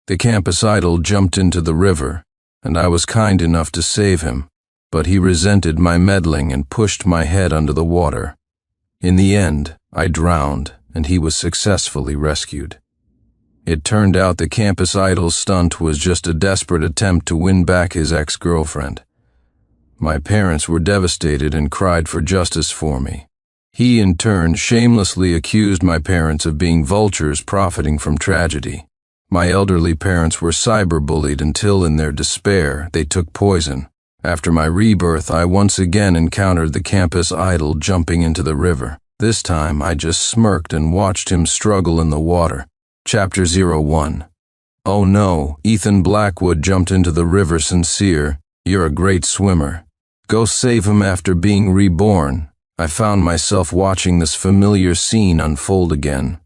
The campus idol jumped into the river, and I was kind enough to save him, but he resented my meddling and pushed my head under the water. In the end, I drowned, and he was successfully rescued. It turned out the campus idol's stunt was just a desperate attempt to win back his ex-girlfriend. My parents were devastated and cried for justice for me. He, in turn, shamelessly accused my parents of being vultures profiting from tragedy. My elderly parents were cyberbullied until, in their despair, they took poison. After my rebirth, I once again encountered the campus idol jumping into the river. This time, I just smirked and watched him struggle in the water. Chapter 01. Oh no, Ethan Blackwood jumped into the river. Sincere, you're a great swimmer. Go save him after being reborn. I found myself watching this familiar scene unfold again.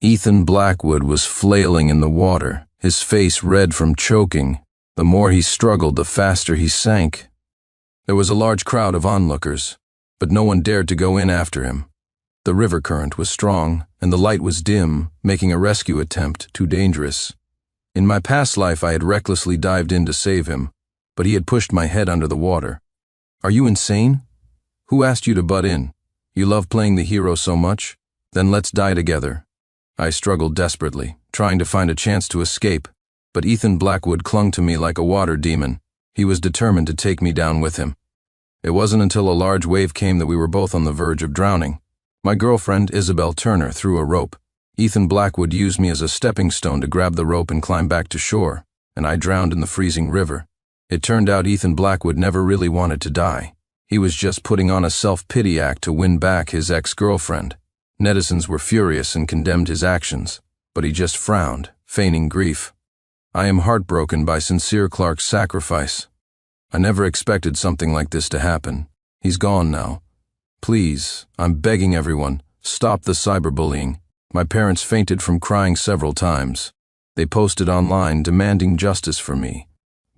Ethan Blackwood was flailing in the water, his face red from choking. The more he struggled, the faster he sank. There was a large crowd of onlookers, but no one dared to go in after him. The river current was strong, and the light was dim, making a rescue attempt too dangerous. In my past life, I had recklessly dived in to save him, but he had pushed my head under the water. Are you insane? Who asked you to butt in? You love playing the hero so much? Then let's die together. I struggled desperately, trying to find a chance to escape, but Ethan Blackwood clung to me like a water demon. He was determined to take me down with him. It wasn't until a large wave came that we were both on the verge of drowning. My girlfriend, Isabel Turner, threw a rope. Ethan Blackwood used me as a stepping stone to grab the rope and climb back to shore, and I drowned in the freezing river. It turned out Ethan Blackwood never really wanted to die. He was just putting on a self-pity act to win back his ex-girlfriend. Netizens were furious and condemned his actions, but he just frowned, feigning grief. I am heartbroken by Sincere Clark's sacrifice. I never expected something like this to happen. He's gone now. Please, I'm begging everyone, stop the cyberbullying. My parents fainted from crying several times. They posted online demanding justice for me.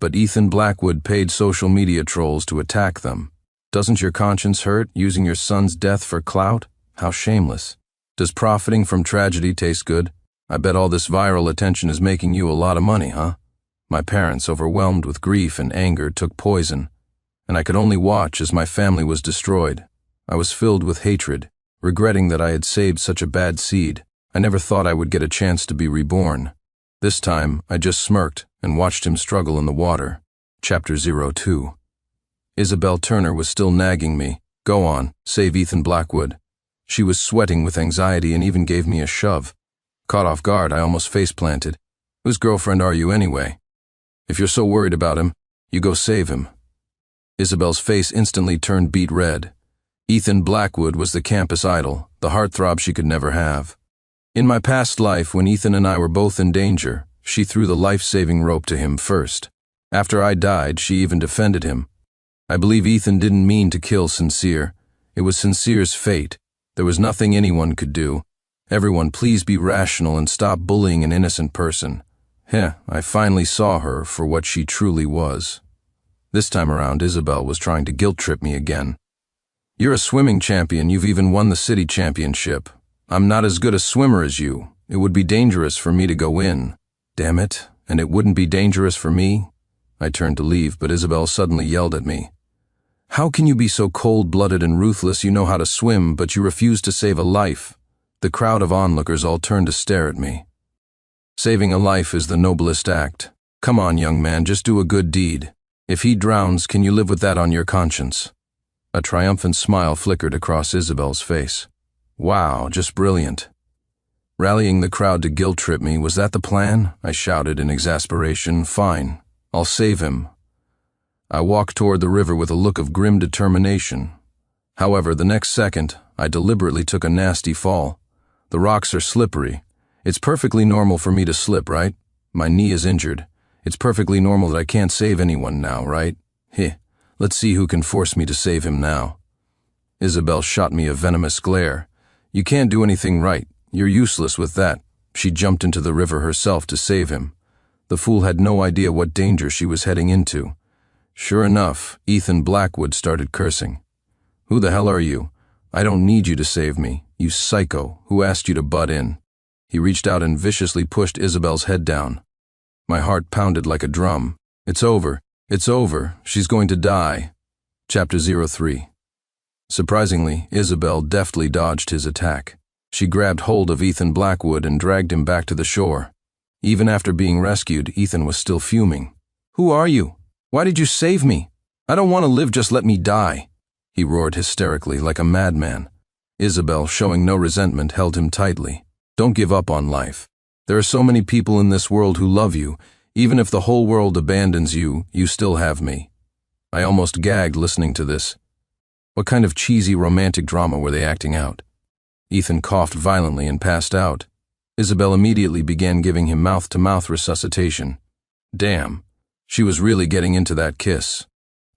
But Ethan Blackwood paid social media trolls to attack them. Doesn't your conscience hurt using your son's death for clout? How shameless. Does profiting from tragedy taste good? I bet all this viral attention is making you a lot of money, huh? My parents, overwhelmed with grief and anger, took poison, and I could only watch as my family was destroyed. I was filled with hatred, regretting that I had saved such a bad seed. I never thought I would get a chance to be reborn. This time, I just smirked and watched him struggle in the water. Chapter 02. Isabel Turner was still nagging me. Go on, save Ethan Blackwood. She was sweating with anxiety and even gave me a shove. Caught off guard, I almost face-planted. Whose girlfriend are you anyway? If you're so worried about him, you go save him. Isabel's face instantly turned beet red. Ethan Blackwood was the campus idol, the heartthrob she could never have. In my past life, when Ethan and I were both in danger, she threw the life-saving rope to him first. After I died, she even defended him. I believe Ethan didn't mean to kill Sincere. It was Sincere's fate. There was nothing anyone could do. Everyone, please be rational and stop bullying an innocent person. I finally saw her for what she truly was. This time around, Isabel was trying to guilt-trip me again. You're a swimming champion. You've even won the city championship. I'm not as good a swimmer as you. It would be dangerous for me to go in. Damn it, and it wouldn't be dangerous for me? I turned to leave, but Isabel suddenly yelled at me. How can you be so cold-blooded and ruthless? You know how to swim, but you refuse to save a life. The crowd of onlookers all turned to stare at me. Saving a life is the noblest act. Come on, young man, just do a good deed. If he drowns, can you live with that on your conscience? A triumphant smile flickered across Isabel's face. Wow, just brilliant. Rallying the crowd to guilt-trip me, was that the plan? I shouted in exasperation. Fine, I'll save him. I walked toward the river with a look of grim determination. However, the next second, I deliberately took a nasty fall. The rocks are slippery. It's perfectly normal for me to slip, right? My knee is injured. It's perfectly normal that I can't save anyone now, right? Let's see who can force me to save him now. Isabel shot me a venomous glare. You can't do anything right. You're useless with that. She jumped into the river herself to save him. The fool had no idea what danger she was heading into. Sure enough, Ethan Blackwood started cursing. Who the hell are you? I don't need you to save me. You psycho. Who asked you to butt in? He reached out and viciously pushed Isabel's head down. My heart pounded like a drum. It's over. It's over. She's going to die. Chapter 03. Surprisingly, Isabel deftly dodged his attack. She grabbed hold of Ethan Blackwood and dragged him back to the shore. Even after being rescued, Ethan was still fuming. "Who are you? Why did you save me? I don't want to live, just let me die," he roared hysterically like a madman. Isabel, showing no resentment, held him tightly. "Don't give up on life. There are so many people in this world who love you. Even if the whole world abandons you, you still have me." I almost gagged listening to this. What kind of cheesy romantic drama were they acting out? Ethan coughed violently and passed out. Isabel immediately began giving him mouth-to-mouth resuscitation. Damn, she was really getting into that kiss.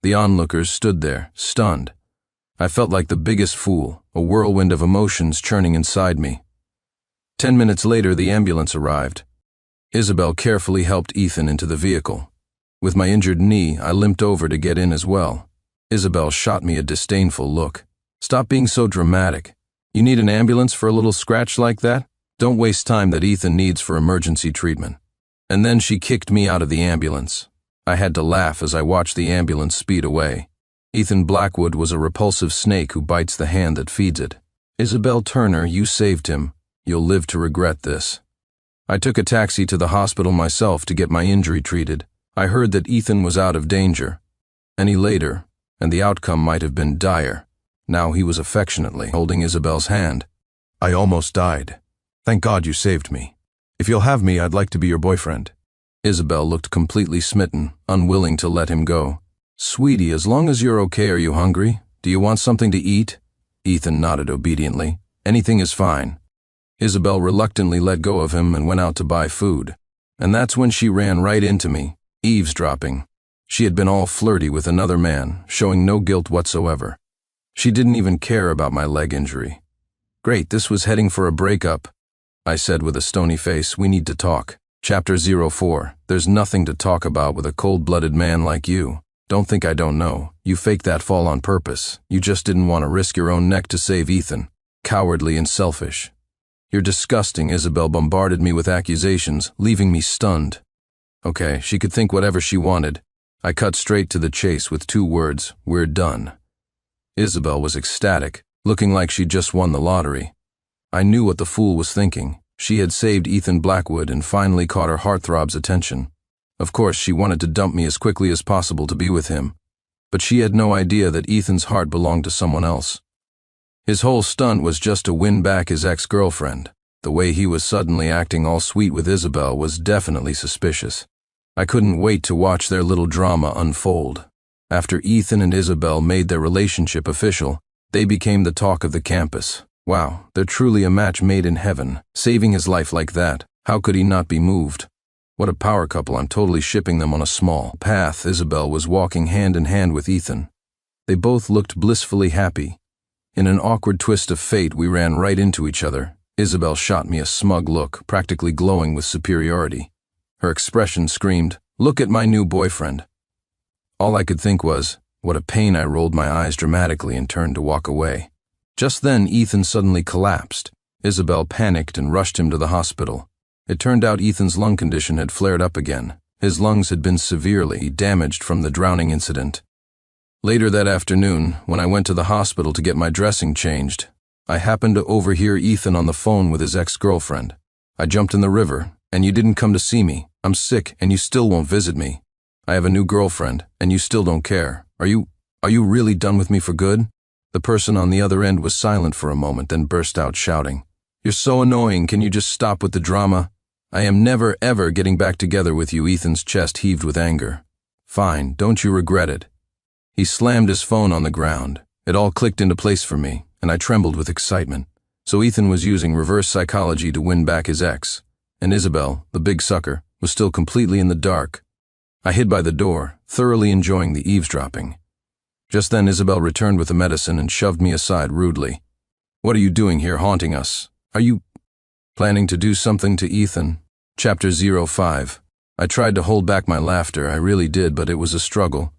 The onlookers stood there, stunned. I felt like the biggest fool, a whirlwind of emotions churning inside me. 10 minutes later, the ambulance arrived. Isabel carefully helped Ethan into the vehicle. With my injured knee, I limped over to get in as well. Isabel shot me a disdainful look. "Stop being so dramatic. You need an ambulance for a little scratch like that? Don't waste time that Ethan needs for emergency treatment." And then she kicked me out of the ambulance. I had to laugh as I watched the ambulance speed away. Ethan Blackwood was a repulsive snake who bites the hand that feeds it. "Isabel Turner, you saved him. You'll live to regret this." I took a taxi to the hospital myself to get my injury treated. I heard that Ethan was out of danger. Any later, and the outcome might have been dire. Now he was affectionately holding Isabel's hand. "I almost died. Thank God you saved me. If you'll have me, I'd like to be your boyfriend." Isabel looked completely smitten, unwilling to let him go. "Sweetie, as long as you're okay, are you hungry? Do you want something to eat?" Ethan nodded obediently. "Anything is fine." Isabel reluctantly let go of him and went out to buy food. And that's when she ran right into me, eavesdropping. She had been all flirty with another man, showing no guilt whatsoever. She didn't even care about my leg injury. "Great, this was heading for a breakup," I said with a stony face. "We need to talk." Chapter 04. There's nothing to talk about with a cold-blooded man like you. Don't think I don't know. You faked that fall on purpose. You just didn't want to risk your own neck to save Ethan. Cowardly and selfish. "You're disgusting." Isabel bombarded me with accusations, leaving me stunned. Okay, she could think whatever she wanted. I cut straight to the chase with 2 words: "We're done." Isabel was ecstatic, looking like she'd just won the lottery. I knew what the fool was thinking. She had saved Ethan Blackwood and finally caught her heartthrob's attention. Of course, she wanted to dump me as quickly as possible to be with him. But she had no idea that Ethan's heart belonged to someone else. His whole stunt was just to win back his ex-girlfriend. The way he was suddenly acting all sweet with Isabel was definitely suspicious. I couldn't wait to watch their little drama unfold. After Ethan and Isabel made their relationship official, they became the talk of the campus. Wow, they're truly a match made in heaven. Saving his life like that, how could he not be moved? What a power couple. I'm totally shipping them on a small path. Isabel was walking hand in hand with Ethan. They both looked blissfully happy. In an awkward twist of fate, we ran right into each other. Isabel shot me a smug look, practically glowing with superiority. Her expression screamed, "Look at my new boyfriend." All I could think was, what a pain. I rolled my eyes dramatically and turned to walk away. Just then, Ethan suddenly collapsed. Isabel panicked and rushed him to the hospital. It turned out Ethan's lung condition had flared up again. His lungs had been severely damaged from the drowning incident. Later that afternoon, when I went to the hospital to get my dressing changed, I happened to overhear Ethan on the phone with his ex-girlfriend. "I jumped in the river, and you didn't come to see me. I'm sick, and you still won't visit me. I have a new girlfriend, and you still don't care. Are you really done with me for good?" The person on the other end was silent for a moment, then burst out shouting, "You're so annoying. Can you just stop with the drama? I am never, ever getting back together with you." Ethan's chest heaved with anger. "Fine, don't you regret it?" He slammed his phone on the ground. It all clicked into place for me, and I trembled with excitement. So Ethan was using reverse psychology to win back his ex, and Isabel, the big sucker, was still completely in the dark. I hid by the door, thoroughly enjoying the eavesdropping. Just then Isabel returned with the medicine and shoved me aside rudely. "What are you doing here, haunting us? Are you planning to do something to Ethan?" Chapter 05. I tried to hold back my laughter, I really did, but it was a struggle.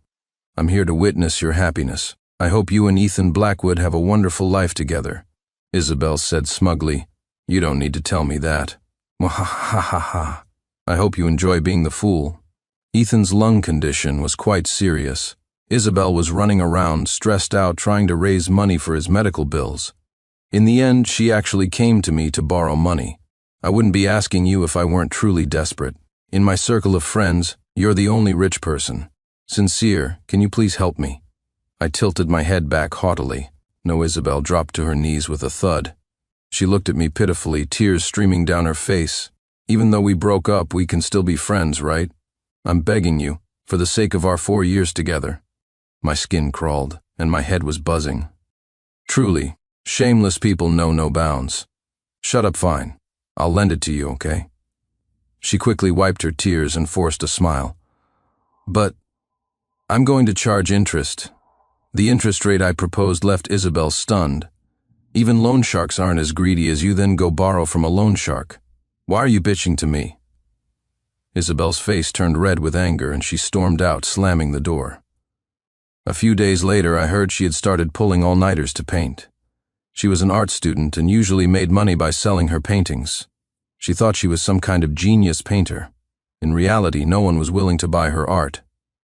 "I'm here to witness your happiness. I hope you and Ethan Blackwood have a wonderful life together," Isabel said smugly. "You don't need to tell me that." Mwahahaha. I hope you enjoy being the fool. Ethan's lung condition was quite serious. Isabel was running around, stressed out, trying to raise money for his medical bills. In the end, she actually came to me to borrow money. I wouldn't be asking you if I weren't truly desperate. In my circle of friends, you're the only rich person. Sincere, can you please help me? I tilted my head back haughtily. No, Isabel dropped to her knees with a thud. She looked at me pitifully, tears streaming down her face. Even though we broke up, we can still be friends, right? I'm begging you, for the sake of our 4 years together. My skin crawled, and my head was buzzing. Truly, shameless people know no bounds. Shut up, fine. I'll lend it to you, okay? She quickly wiped her tears and forced a smile. But I'm going to charge interest. The interest rate I proposed left Isabel stunned. Even loan sharks aren't as greedy as you, then go borrow from a loan shark. Why are you bitching to me? Isabel's face turned red with anger and she stormed out, slamming the door. A few days later, I heard she had started pulling all-nighters to paint. She was an art student and usually made money by selling her paintings. She thought she was some kind of genius painter. In reality, no one was willing to buy her art.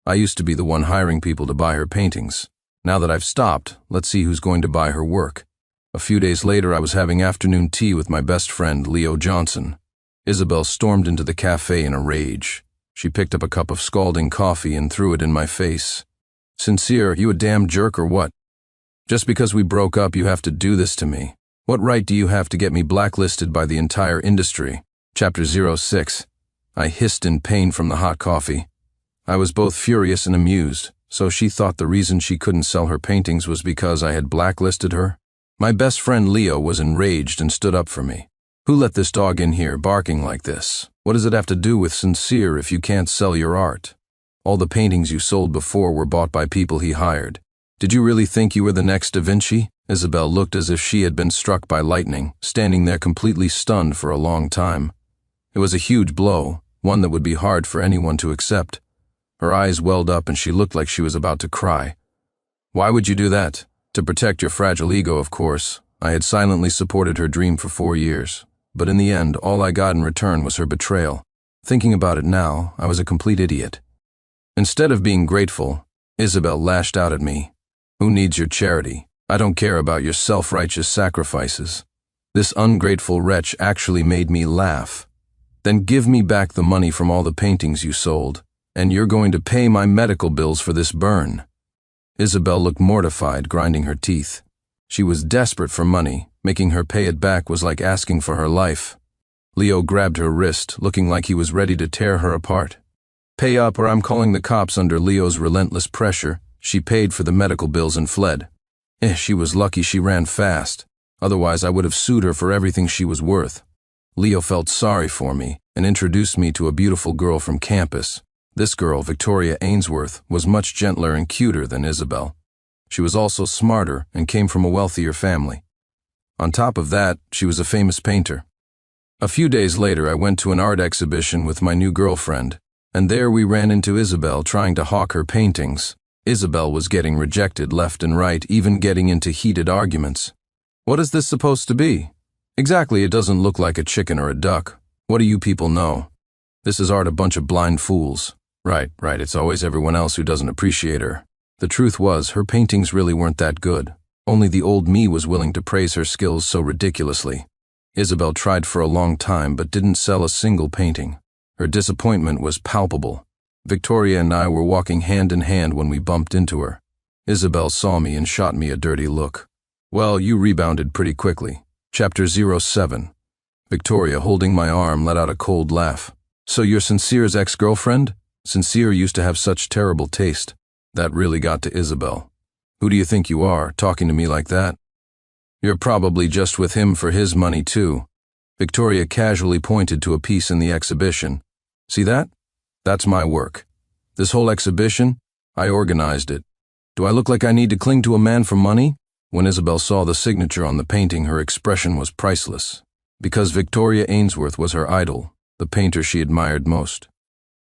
I used to be the one hiring people to buy her paintings. Now that I've stopped, let's see who's going to buy her work. A few days later, I was having afternoon tea with my best friend, Leo Johnson. Isabel stormed into the cafe in a rage. She picked up a cup of scalding coffee and threw it in my face. Sincere, you a damn jerk or what? Just because we broke up, you have to do this to me. What right do you have to get me blacklisted by the entire industry? Chapter 06. I hissed in pain from the hot coffee. I was both furious and amused, so she thought the reason she couldn't sell her paintings was because I had blacklisted her? My best friend Leo was enraged and stood up for me. Who let this dog in here barking like this? What does it have to do with Sincere if you can't sell your art? All the paintings you sold before were bought by people he hired. Did you really think you were the next Da Vinci? Isabel looked as if she had been struck by lightning, standing there completely stunned for a long time. It was a huge blow, one that would be hard for anyone to accept. Her eyes welled up and she looked like she was about to cry. Why would you do that? To protect your fragile ego, of course. I had silently supported her dream for 4 years. But in the end, all I got in return was her betrayal. Thinking about it now, I was a complete idiot. Instead of being grateful, Isabel lashed out at me. Who needs your charity? I don't care about your self-righteous sacrifices. This ungrateful wretch actually made me laugh. Then give me back the money from all the paintings you sold, and you're going to pay my medical bills for this burn. Isabel looked mortified, grinding her teeth. She was desperate for money. Making her pay it back was like asking for her life. Leo grabbed her wrist, looking like he was ready to tear her apart. Pay up or I'm calling the cops. Under Leo's relentless pressure, she paid for the medical bills and fled. She was lucky she ran fast. Otherwise, I would have sued her for everything she was worth. Leo felt sorry for me and introduced me to a beautiful girl from campus. This girl, Victoria Ainsworth, was much gentler and cuter than Isabel. She was also smarter and came from a wealthier family. On top of that, she was a famous painter. A few days later, I went to an art exhibition with my new girlfriend, and there we ran into Isabel trying to hawk her paintings. Isabel was getting rejected left and right, even getting into heated arguments. What is this supposed to be? Exactly, it doesn't look like a chicken or a duck. What do you people know? This is art, a bunch of blind fools. Right, it's always everyone else who doesn't appreciate her. The truth was, her paintings really weren't that good. Only the old me was willing to praise her skills so ridiculously. Isabel tried for a long time but didn't sell a single painting. Her disappointment was palpable. Victoria and I were walking hand in hand when we bumped into her. Isabel saw me and shot me a dirty look. Well, you rebounded pretty quickly. Chapter 07. Victoria, holding my arm, let out a cold laugh. So you're Sincere's ex-girlfriend? Sincere used to have such terrible taste. That really got to Isabel. Who do you think you are, talking to me like that? You're probably just with him for his money too. Victoria casually pointed to a piece in the exhibition. See that? That's my work. This whole exhibition, I organized it. Do I look like I need to cling to a man for money? When Isabel saw the signature on the painting, her expression was priceless. Because Victoria Ainsworth was her idol, the painter she admired most.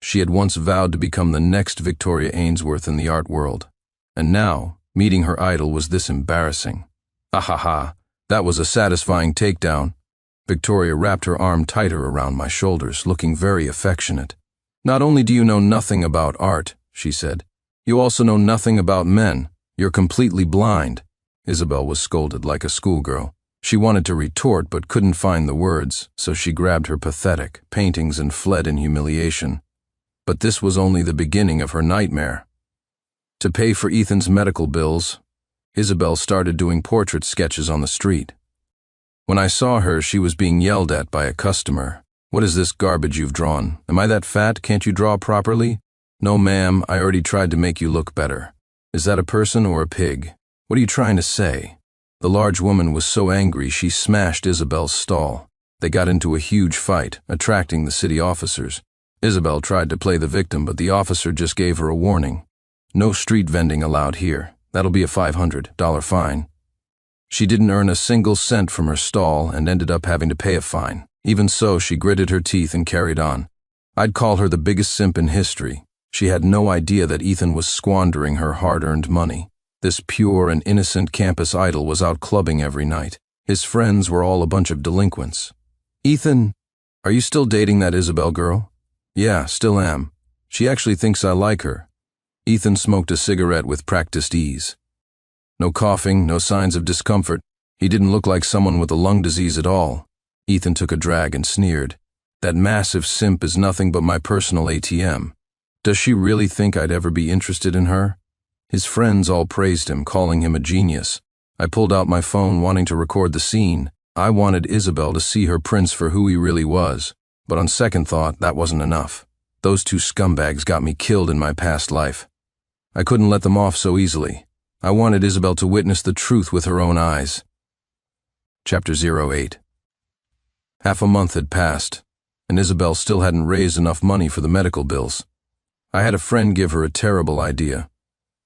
She had once vowed to become the next Victoria Ainsworth in the art world. And now, meeting her idol was this embarrassing. Ha ha ha, that was a satisfying takedown. Victoria wrapped her arm tighter around my shoulders, looking very affectionate. "Not only do you know nothing about art," she said, "you also know nothing about men. You're completely blind." Isabel was scolded like a schoolgirl. She wanted to retort but couldn't find the words, so she grabbed her pathetic paintings and fled in humiliation. But this was only the beginning of her nightmare. To pay for Ethan's medical bills, Isabel started doing portrait sketches on the street. When I saw her, she was being yelled at by a customer. "What is this garbage you've drawn? Am I that fat? Can't you draw properly?" "No, ma'am, I already tried to make you look better." "Is that a person or a pig? What are you trying to say?" The large woman was so angry she smashed Isabel's stall. They got into a huge fight, attracting the city officers. Isabel tried to play the victim, but the officer just gave her a warning. "No street vending allowed here. That'll be a $500 fine." She didn't earn a single cent from her stall and ended up having to pay a fine. Even so, she gritted her teeth and carried on. I'd call her the biggest simp in history. She had no idea that Ethan was squandering her hard-earned money. This pure and innocent campus idol was out clubbing every night. His friends were all a bunch of delinquents. "Ethan, are you still dating that Isabel girl?" "Yeah, still am. She actually thinks I like her." Ethan smoked a cigarette with practiced ease. No coughing, no signs of discomfort. He didn't look like someone with a lung disease at all. Ethan took a drag and sneered. "That massive simp is nothing but my personal ATM. Does she really think I'd ever be interested in her?" His friends all praised him, calling him a genius. I pulled out my phone wanting to record the scene. I wanted Isabel to see her prince for who he really was. But on second thought, that wasn't enough. Those two scumbags got me killed in my past life. I couldn't let them off so easily. I wanted Isabel to witness the truth with her own eyes. Chapter 08. Half a month had passed, and Isabel still hadn't raised enough money for the medical bills. I had a friend give her a terrible idea.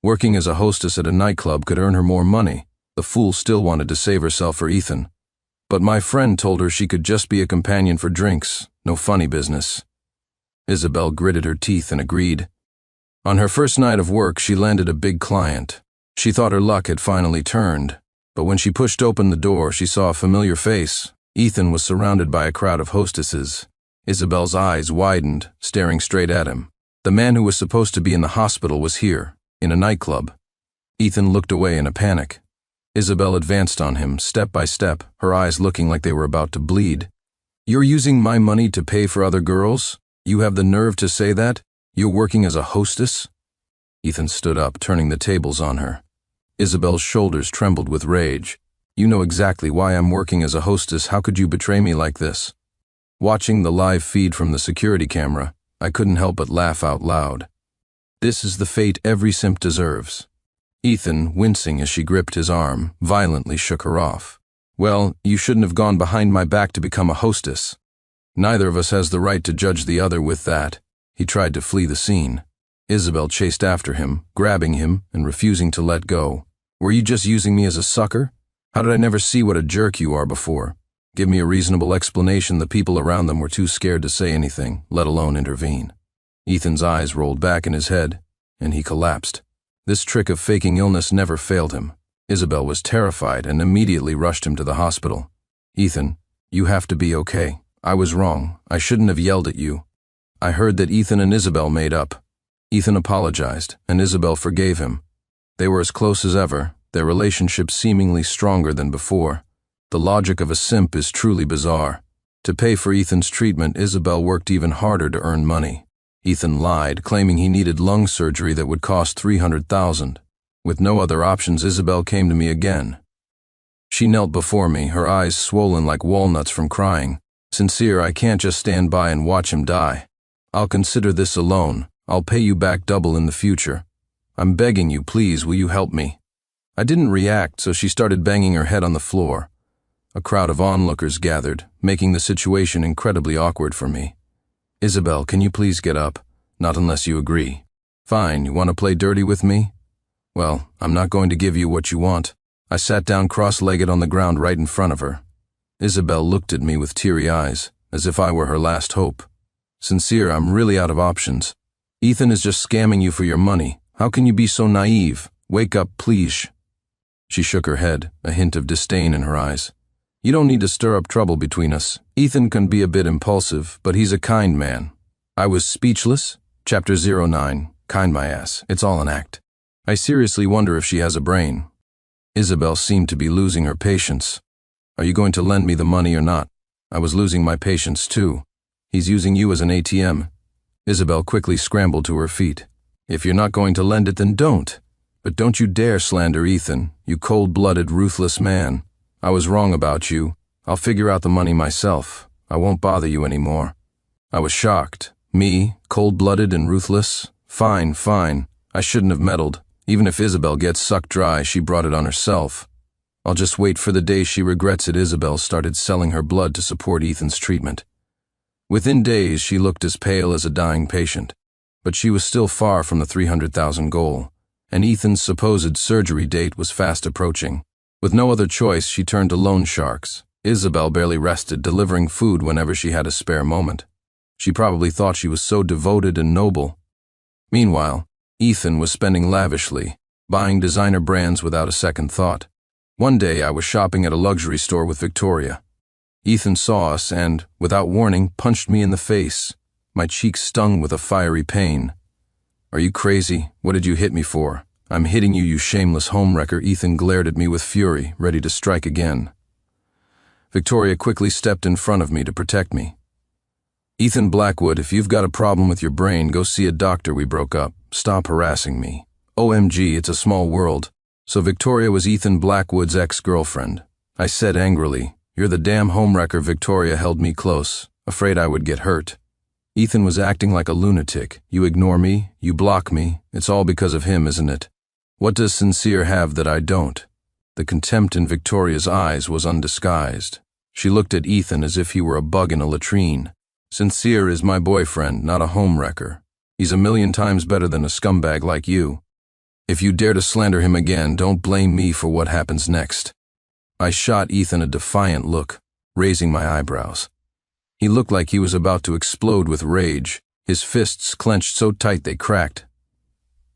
Working as a hostess at a nightclub could earn her more money. The fool still wanted to save herself for Ethan. But my friend told her she could just be a companion for drinks, no funny business. Isabel gritted her teeth and agreed. On her first night of work, she landed a big client. She thought her luck had finally turned, but when she pushed open the door, she saw a familiar face. Ethan was surrounded by a crowd of hostesses. Isabel's eyes widened, staring straight at him. The man who was supposed to be in the hospital was here, in a nightclub. Ethan looked away in a panic. Isabel advanced on him, step by step, her eyes looking like they were about to bleed. "You're using my money to pay for other girls? You have the nerve to say that? You're working as a hostess?" Ethan stood up, turning the tables on her. Isabel's shoulders trembled with rage. "You know exactly why I'm working as a hostess. How could you betray me like this?" Watching the live feed from the security camera, I couldn't help but laugh out loud. This is the fate every simp deserves. Ethan, wincing as she gripped his arm, violently shook her off. "Well, you shouldn't have gone behind my back to become a hostess. Neither of us has the right to judge the other with that." He tried to flee the scene. Isabel chased after him, grabbing him and refusing to let go. "Were you just using me as a sucker? How did I never see what a jerk you are before?" Give me a reasonable explanation. The people around them were too scared to say anything, let alone intervene. Ethan's eyes rolled back in his head, and he collapsed. This trick of faking illness never failed him. Isabel was terrified and immediately rushed him to the hospital. "Ethan, you have to be okay. I was wrong. I shouldn't have yelled at you." I heard that Ethan and Isabel made up. Ethan apologized, and Isabel forgave him. They were as close as ever, their relationship seemingly stronger than before. The logic of a simp is truly bizarre. To pay for Ethan's treatment, Isabel worked even harder to earn money. Ethan lied, claiming he needed lung surgery that would cost $300,000. With no other options, Isabel came to me again. She knelt before me, her eyes swollen like walnuts from crying. "Sincere, I can't just stand by and watch him die. I'll consider this a loan. I'll pay you back double in the future. I'm begging you, please, will you help me?" I didn't react, so she started banging her head on the floor. A crowd of onlookers gathered, making the situation incredibly awkward for me. "Isabel, can you please get up? Not unless you agree." "Fine, you want to play dirty with me? Well, I'm not going to give you what you want." I sat down cross-legged on the ground right in front of her. Isabel looked at me with teary eyes, as if I were her last hope. "Sincere, I'm really out of options. Ethan is just scamming you for your money. How can you be so naive? Wake up, please." She shook her head, a hint of disdain in her eyes. You don't need to stir up trouble between us. Ethan can be a bit impulsive, but he's a kind man. I was speechless. Chapter 09. Kind my ass. It's all an act. I seriously wonder if she has a brain. Isabel seemed to be losing her patience. Are you going to lend me the money or not? I was losing my patience too. He's using you as an ATM. Isabel quickly scrambled to her feet. If you're not going to lend it, then don't. But don't you dare slander Ethan, you cold-blooded, ruthless man. I was wrong about you. I'll figure out the money myself. I won't bother you anymore. I was shocked. Me, cold-blooded and ruthless? Fine, fine. I shouldn't have meddled. Even if Isabel gets sucked dry, she brought it on herself. I'll just wait for the day she regrets it. Isabel started selling her blood to support Ethan's treatment. Within days, she looked as pale as a dying patient. But she was still far from the 300,000 goal, and Ethan's supposed surgery date was fast approaching. With no other choice, she turned to loan sharks. Isabel barely rested, delivering food whenever she had a spare moment. She probably thought she was so devoted and noble. Meanwhile, Ethan was spending lavishly, buying designer brands without a second thought. One day I was shopping at a luxury store with Victoria. Ethan saw us and, without warning, punched me in the face. My cheeks stung with a fiery pain. Are you crazy? What did you hit me for? I'm hitting you, you shameless homewrecker. Ethan glared at me with fury, ready to strike again. Victoria quickly stepped in front of me to protect me. Ethan Blackwood, if you've got a problem with your brain, go see a doctor. We broke up. Stop harassing me. OMG, it's a small world. So Victoria was Ethan Blackwood's ex-girlfriend. I said angrily, you're the damn homewrecker. Victoria held me close, afraid I would get hurt. Ethan was acting like a lunatic. You ignore me, you block me. It's all because of him, isn't it? What does Sincere have that I don't? The contempt in Victoria's eyes was undisguised. She looked at Ethan as if he were a bug in a latrine. Sincere is my boyfriend, not a homewrecker. He's a million times better than a scumbag like you. If you dare to slander him again, don't blame me for what happens next. I shot Ethan a defiant look, raising my eyebrows. He looked like he was about to explode with rage, his fists clenched so tight they cracked.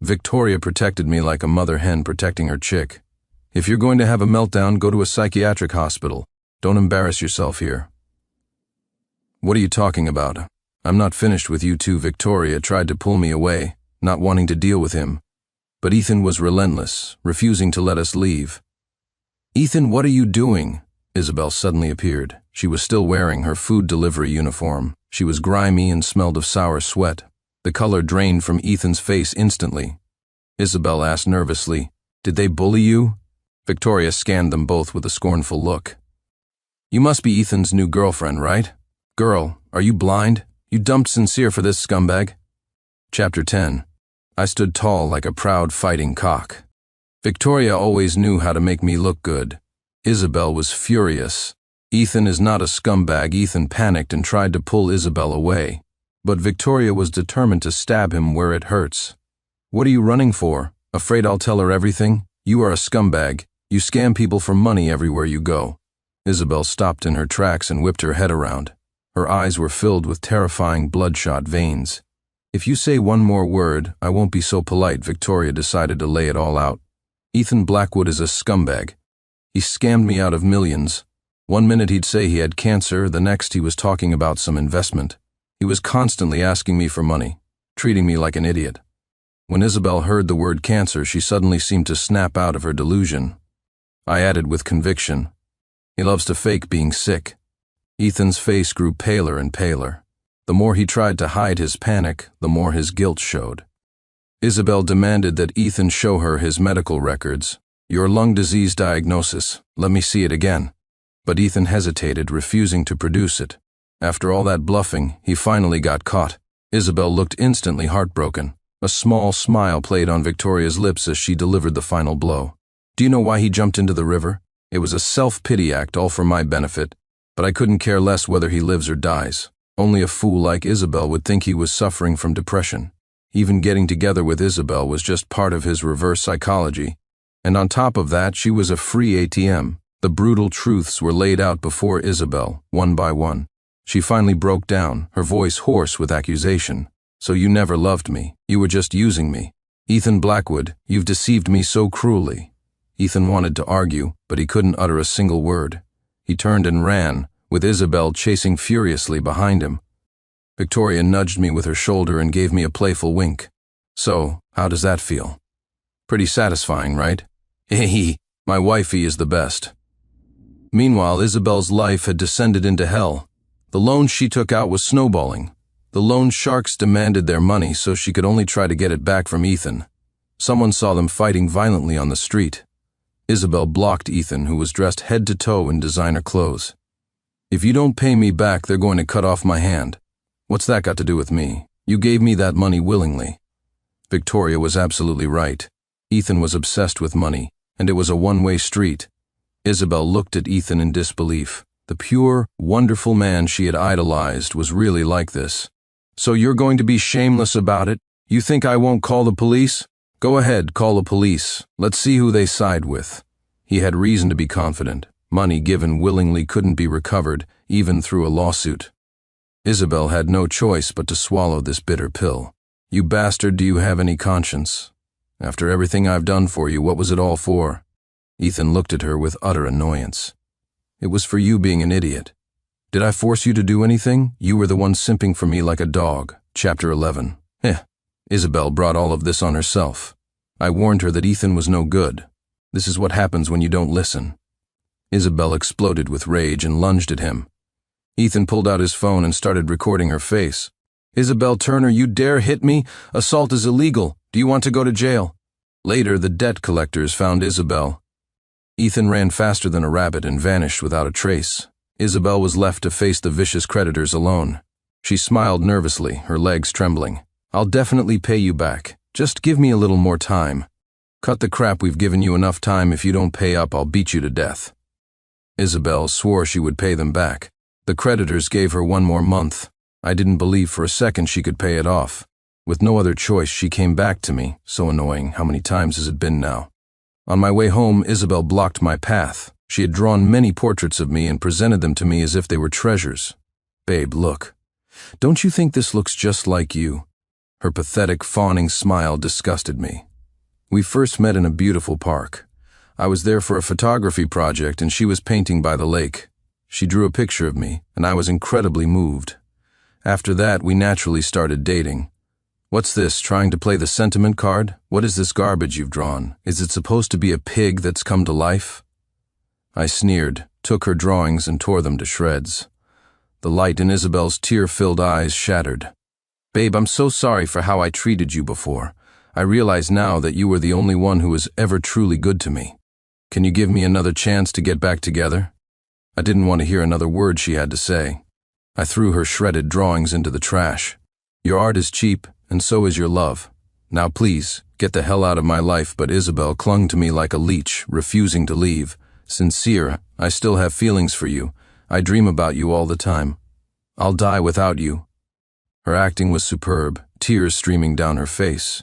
Victoria protected me like a mother hen protecting her chick. If you're going to have a meltdown, go to a psychiatric hospital. Don't embarrass yourself here. What are you talking about? I'm not finished with you two. Victoria tried to pull me away, not wanting to deal with him. But Ethan was relentless, refusing to let us leave. Ethan, what are you doing? Isabel suddenly appeared. She was still wearing her food delivery uniform. She was grimy and smelled of sour sweat. The color drained from Ethan's face instantly. Isabel asked nervously, did they bully you? Victoria scanned them both with a scornful look. You must be Ethan's new girlfriend, right? Girl, are you blind? You dumped Sincere for this scumbag? Chapter 10. I stood tall like a proud fighting cock. Victoria always knew how to make me look good. Isabel was furious. Ethan is not a scumbag. Ethan panicked and tried to pull Isabel away. But Victoria was determined to stab him where it hurts. What are you running for? Afraid I'll tell her everything? You are a scumbag. You scam people for money everywhere you go. Isabel stopped in her tracks and whipped her head around. Her eyes were filled with terrifying bloodshot veins. If you say one more word, I won't be so polite. Victoria decided to lay it all out. Ethan Blackwood is a scumbag. He scammed me out of millions. One minute he'd say he had cancer, the next he was talking about some investment. He was constantly asking me for money, treating me like an idiot. When Isabel heard the word cancer, she suddenly seemed to snap out of her delusion. I added with conviction, he loves to fake being sick. Ethan's face grew paler and paler. The more he tried to hide his panic, the more his guilt showed. Isabel demanded that Ethan show her his medical records. Your lung disease diagnosis. Let me see it again. But Ethan hesitated, refusing to produce it. After all that bluffing, he finally got caught. Isabel looked instantly heartbroken. A small smile played on Victoria's lips as she delivered the final blow. Do you know why he jumped into the river? It was a self-pity act, all for my benefit. But I couldn't care less whether he lives or dies. Only a fool like Isabel would think he was suffering from depression. Even getting together with Isabel was just part of his reverse psychology. And on top of that, she was a free ATM. The brutal truths were laid out before Isabel, one by one. She finally broke down, her voice hoarse with accusation. So you never loved me. You were just using me. Ethan Blackwood, you've deceived me so cruelly. Ethan wanted to argue, but he couldn't utter a single word. He turned and ran, with Isabel chasing furiously behind him. Victoria nudged me with her shoulder and gave me a playful wink. So, how does that feel? Pretty satisfying, right? Hee, my wifey is the best. Meanwhile, Isabel's life had descended into hell. The loan she took out was snowballing. The loan sharks demanded their money, so she could only try to get it back from Ethan. Someone saw them fighting violently on the street. Isabel blocked Ethan, who was dressed head to toe in designer clothes. If you don't pay me back, they're going to cut off my hand. What's that got to do with me? You gave me that money willingly. Victoria was absolutely right. Ethan was obsessed with money, and it was a one-way street. Isabel looked at Ethan in disbelief. The pure, wonderful man she had idolized was really like this. So you're going to be shameless about it? You think I won't call the police? Go ahead, call the police. Let's see who they side with. He had reason to be confident. Money given willingly couldn't be recovered, even through a lawsuit. Isabel had no choice but to swallow this bitter pill. You bastard, do you have any conscience? After everything I've done for you, what was it all for? Ethan looked at her with utter annoyance. It was for you being an idiot. Did I force you to do anything? You were the one simping for me like a dog. Chapter 11. Isabel brought all of this on herself. I warned her that Ethan was no good. This is what happens when you don't listen. Isabel exploded with rage and lunged at him. Ethan pulled out his phone and started recording her face. Isabel Turner, you dare hit me? Assault is illegal. Do you want to go to jail? Later, the debt collectors found Isabel. Ethan ran faster than a rabbit and vanished without a trace. Isabel was left to face the vicious creditors alone. She smiled nervously, her legs trembling. I'll definitely pay you back. Just give me a little more time. Cut the crap, we've given you enough time. If you don't pay up, I'll beat you to death. Isabel swore she would pay them back. The creditors gave her 1 more month. I didn't believe for a second she could pay it off. With no other choice, she came back to me. So annoying. How many times has it been now? On my way home, Isabel blocked my path. She had drawn many portraits of me and presented them to me as if they were treasures. Babe, look. Don't you think this looks just like you? Her pathetic, fawning smile disgusted me. We first met in a beautiful park. I was there for a photography project and she was painting by the lake. She drew a picture of me, and I was incredibly moved. After that, we naturally started dating. What's this, trying to play the sentiment card? What is this garbage you've drawn? Is it supposed to be a pig that's come to life? I sneered, took her drawings and tore them to shreds. The light in Isabel's tear-filled eyes shattered. Babe, I'm so sorry for how I treated you before. I realize now that you were the only one who was ever truly good to me. Can you give me another chance to get back together? I didn't want to hear another word she had to say. I threw her shredded drawings into the trash. Your art is cheap, and so is your love. Now please, get the hell out of my life. But Isabel clung to me like a leech, refusing to leave. Sincere, I still have feelings for you. I dream about you all the time. I'll die without you. Her acting was superb, tears streaming down her face.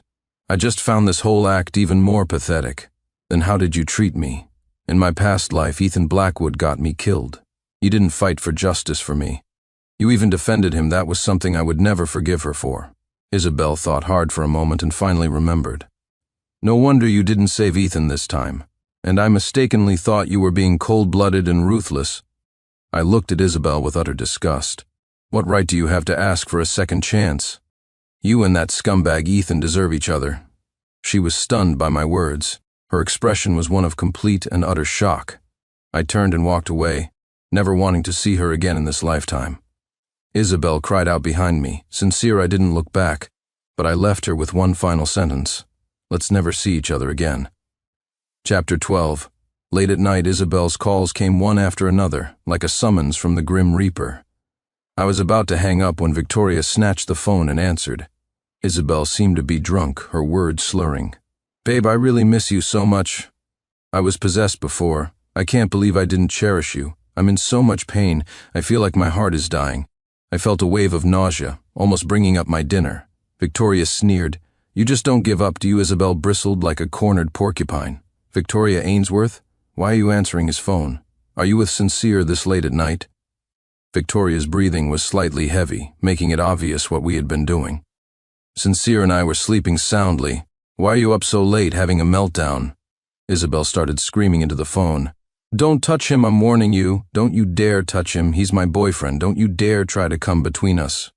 I just found this whole act even more pathetic. Then how did you treat me? In my past life, Ethan Blackwood got me killed. You didn't fight for justice for me. You even defended him. That was something I would never forgive her for. Isabel thought hard for a moment and finally remembered. No wonder you didn't save Ethan this time. And I mistakenly thought you were being cold-blooded and ruthless. I looked at Isabel with utter disgust. What right do you have to ask for a second chance? You and that scumbag Ethan deserve each other. She was stunned by my words. Her expression was one of complete and utter shock. I turned and walked away, never wanting to see her again in this lifetime. Isabel cried out behind me. Sincere, I didn't look back, but I left her with one final sentence. Let's never see each other again. Chapter 12. Late at night, Isabel's calls came one after another, like a summons from the Grim Reaper. I was about to hang up when Victoria snatched the phone and answered. Isabel seemed to be drunk, her words slurring. Babe, I really miss you so much. I was possessed before. I can't believe I didn't cherish you. I'm in so much pain. I feel like my heart is dying. I felt a wave of nausea, almost bringing up my dinner. Victoria sneered. You just don't give up, do you? Isabel bristled like a cornered porcupine. Victoria Ainsworth? Why are you answering his phone? Are you with Sincere this late at night? Victoria's breathing was slightly heavy, making it obvious what we had been doing. Sincere and I were sleeping soundly. Why are you up so late, having a meltdown? Isabel started screaming into the phone. Don't touch him, I'm warning you. Don't you dare touch him. He's my boyfriend. Don't you dare try to come between us.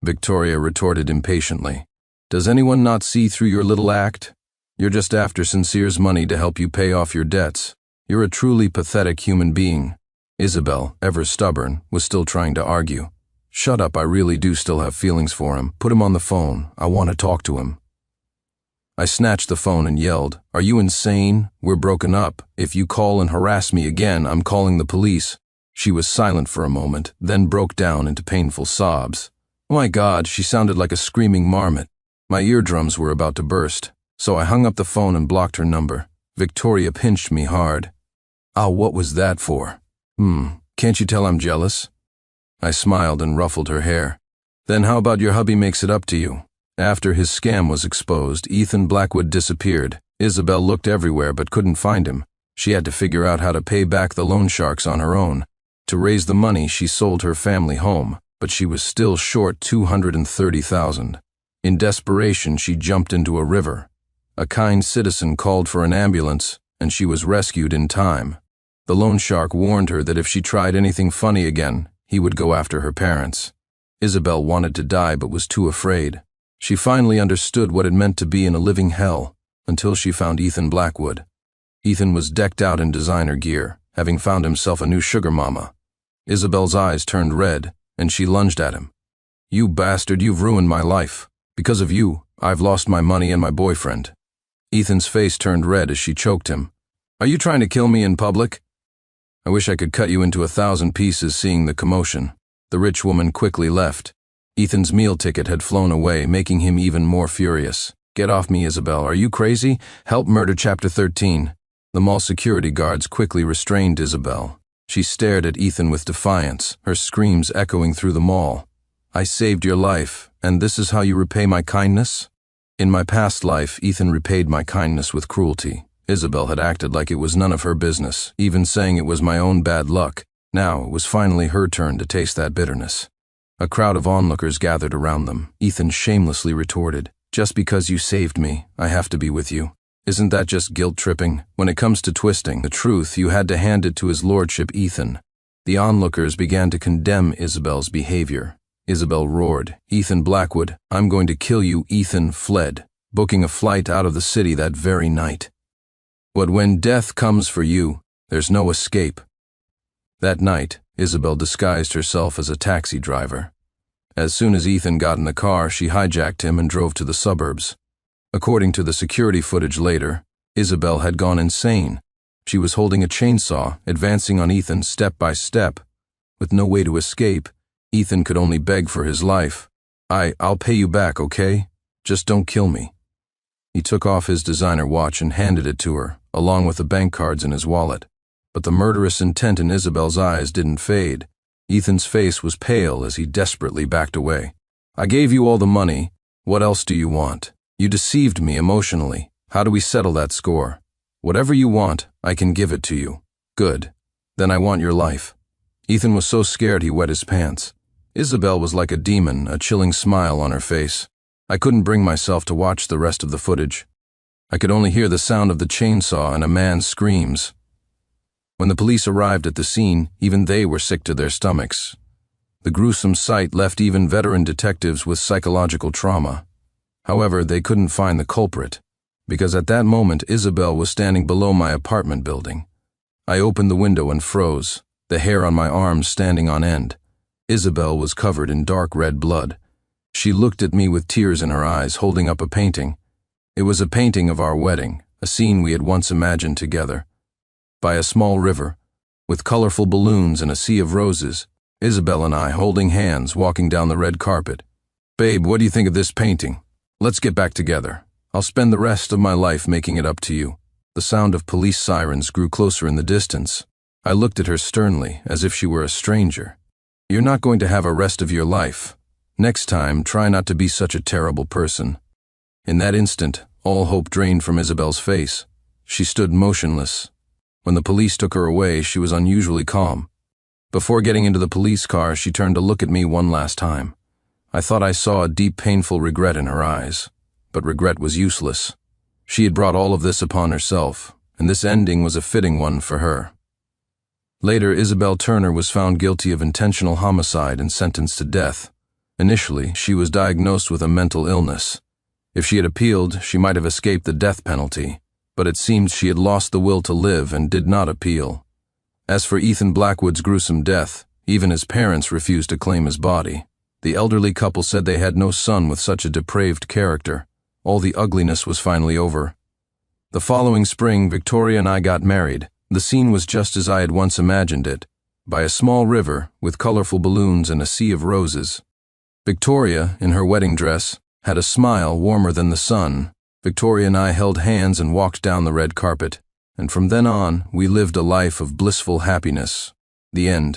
Victoria retorted impatiently. Does anyone not see through your little act? You're just after Sincere's money to help you pay off your debts. You're a truly pathetic human being. Isabel, ever stubborn, was still trying to argue. Shut up, I really do still have feelings for him. Put him on the phone. I want to talk to him. I snatched the phone and yelled, Are you insane? We're broken up. If you call and harass me again, I'm calling the police. She was silent for a moment, then broke down into painful sobs. Oh my God, she sounded like a screaming marmot. My eardrums were about to burst, so I hung up the phone and blocked her number. Victoria pinched me hard. Ah, what was that for? Can't you tell I'm jealous? I smiled and ruffled her hair. Then how about your hubby makes it up to you? After his scam was exposed, Ethan Blackwood disappeared. Isabel looked everywhere but couldn't find him. She had to figure out how to pay back the loan sharks on her own. To raise the money, she sold her family home, but she was still short $230,000. In desperation, she jumped into a river. A kind citizen called for an ambulance, and she was rescued in time. The loan shark warned her that if she tried anything funny again, he would go after her parents. Isabel wanted to die but was too afraid. She finally understood what it meant to be in a living hell, until she found Ethan Blackwood. Ethan was decked out in designer gear, having found himself a new sugar mama. Isabel's eyes turned red, and she lunged at him. You bastard, you've ruined my life. Because of you, I've lost my money and my boyfriend. Ethan's face turned red as she choked him. Are you trying to kill me in public? I wish I could cut you into 1,000 pieces seeing the commotion. The rich woman quickly left. Ethan's meal ticket had flown away, making him even more furious. Get off me, Isabel. Are you crazy? Help murder Chapter 13. The mall security guards quickly restrained Isabel. She stared at Ethan with defiance, her screams echoing through the mall. I saved your life, and this is how you repay my kindness? In my past life, Ethan repaid my kindness with cruelty. Isabel had acted like it was none of her business, even saying it was my own bad luck. Now it was finally her turn to taste that bitterness. A crowd of onlookers gathered around them. Ethan shamelessly retorted, Just because you saved me, I have to be with you. Isn't that just guilt-tripping? When it comes to twisting the truth, you had to hand it to his lordship Ethan. The onlookers began to condemn Isabel's behavior. Isabel roared, Ethan Blackwood, I'm going to kill you. Ethan fled, booking a flight out of the city that very night. But when death comes for you, there's no escape. That night, Isabel disguised herself as a taxi driver. As soon as Ethan got in the car, she hijacked him and drove to the suburbs. According to the security footage later, Isabel had gone insane. She was holding a chainsaw, advancing on Ethan step by step. With no way to escape, Ethan could only beg for his life. I'll pay you back, okay? Just don't kill me. He took off his designer watch and handed it to her, along with the bank cards in his wallet. But the murderous intent in Isabel's eyes didn't fade. Ethan's face was pale as he desperately backed away. I gave you all the money. What else do you want? You deceived me emotionally. How do we settle that score? Whatever you want, I can give it to you. Good. Then I want your life. Ethan was so scared he wet his pants. Isabel was like a demon, a chilling smile on her face. I couldn't bring myself to watch the rest of the footage. I could only hear the sound of the chainsaw and a man's screams. When the police arrived at the scene, even they were sick to their stomachs. The gruesome sight left even veteran detectives with psychological trauma. However, they couldn't find the culprit, because at that moment Isabel was standing below my apartment building. I opened the window and froze, the hair on my arms standing on end. Isabel was covered in dark red blood. She looked at me with tears in her eyes, holding up a painting. It was a painting of our wedding, a scene we had once imagined together. By a small river, with colorful balloons and a sea of roses, Isabel and I holding hands walking down the red carpet. Babe, what do you think of this painting? Let's get back together. I'll spend the rest of my life making it up to you. The sound of police sirens grew closer in the distance. I looked at her sternly, as if she were a stranger. You're not going to have a rest of your life. Next time, try not to be such a terrible person. In that instant, all hope drained from Isabel's face. She stood motionless. When the police took her away, she was unusually calm. Before getting into the police car, she turned to look at me one last time. I thought I saw a deep, painful regret in her eyes, but regret was useless. She had brought all of this upon herself, and this ending was a fitting one for her. Later, Isabel Turner was found guilty of intentional homicide and sentenced to death. Initially, she was diagnosed with a mental illness. If she had appealed, she might have escaped the death penalty, but it seemed she had lost the will to live and did not appeal. As for Ethan Blackwood's gruesome death, even his parents refused to claim his body. The elderly couple said they had no son with such a depraved character. All the ugliness was finally over. The following spring, Victoria and I got married. The scene was just as I had once imagined it, by a small river with colorful balloons and a sea of roses. Victoria, in her wedding dress, had a smile warmer than the sun. Victoria and I held hands and walked down the red carpet, and from then on, we lived a life of blissful happiness. The end.